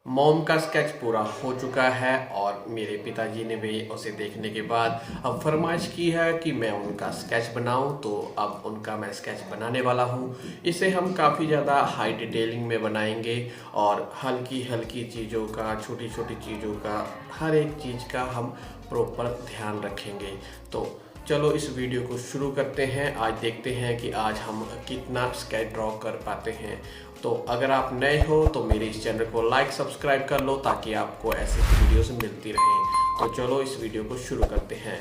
Mom का sketch पूरा हो चुका है और मेरे पिताजी ने भी उसे देखने के बाद अब फरमाइश की है कि मैं उनका स्केच बनाऊं, तो अब उनका मैं स्केच बनाने वाला हूं। इसे हम काफ़ी ज़्यादा हाई डिटेलिंग में बनाएंगे और हल्की हल्की चीज़ों का, छोटी छोटी चीज़ों का, हर एक चीज़ का हम प्रॉपर ध्यान रखेंगे। तो चलो इस वीडियो को शुरू करते हैं। आज देखते हैं कि आज हम कितना स्केच ड्रॉ कर पाते हैं। तो अगर आप नए हो तो मेरे इस चैनल को लाइक सब्सक्राइब कर लो ताकि आपको ऐसी वीडियोस मिलती रहें। तो चलो इस वीडियो को शुरू करते हैं।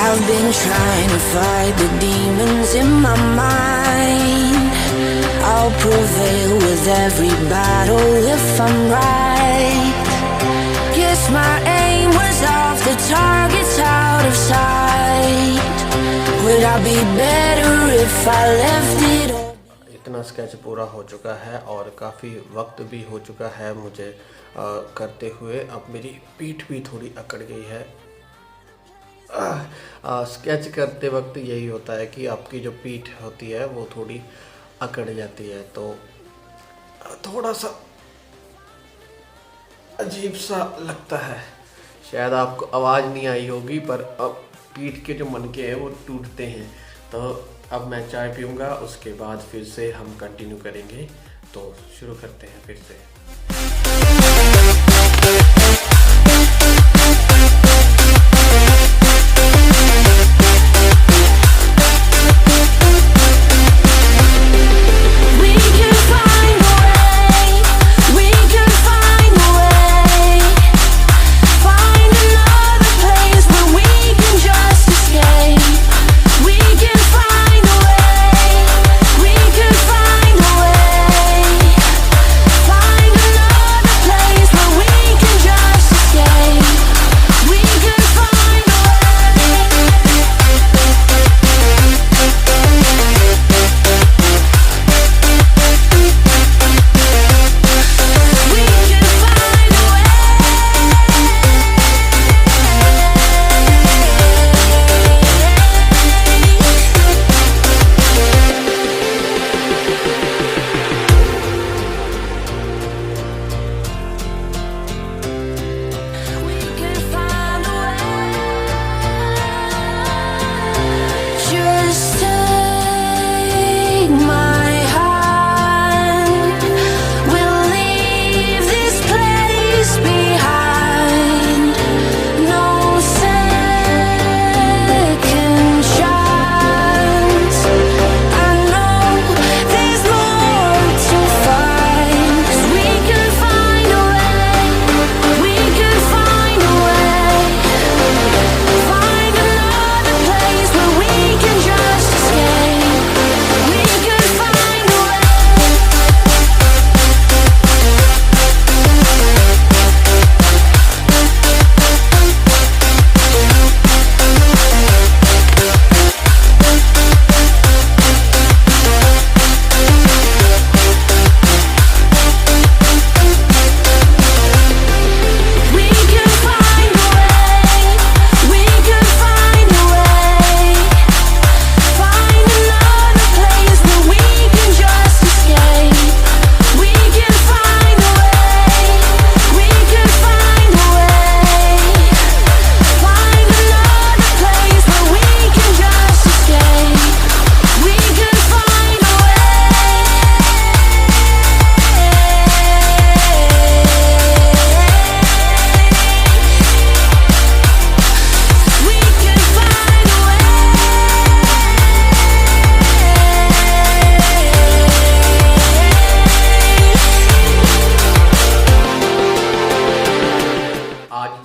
I've been trying to fight the demons in my mind. I'll prevail with every battle if I'm right. Guess my aim was off, the target's out of sight. Would I be better if I left it all? इतना sketch पूरा हो चुका है और काफ़ी वक्त भी हो चुका है मुझे करते हुए। अब मेरी पीठ भी थोड़ी अकड़ गई है। स्केच करते वक्त यही होता है कि आपकी जो पीठ होती है वो थोड़ी अकड़ जाती है, तो थोड़ा सा अजीब सा लगता है। शायद आपको आवाज़ नहीं आई होगी, पर अब पीठ के जो मनके हैं वो टूटते हैं। तो अब मैं चाय पीऊँगा, उसके बाद फिर से हम कंटिन्यू करेंगे। तो शुरू करते हैं फिर से।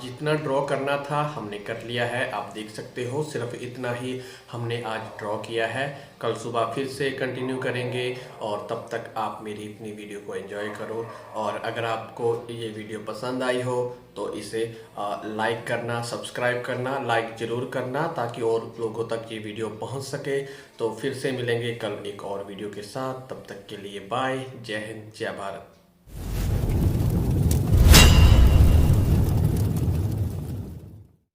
जितना ड्रॉ करना था हमने कर लिया है, आप देख सकते हो। सिर्फ इतना ही हमने आज ड्रॉ किया है। कल सुबह फिर से कंटिन्यू करेंगे और तब तक आप मेरी इतनी वीडियो को एंजॉय करो। और अगर आपको ये वीडियो पसंद आई हो तो इसे लाइक करना, सब्सक्राइब करना, लाइक ज़रूर करना ताकि और लोगों तक ये वीडियो पहुंच सके। तो फिर से मिलेंगे कल एक और वीडियो के साथ। तब तक के लिए बाय। जय हिंद, जय भारत।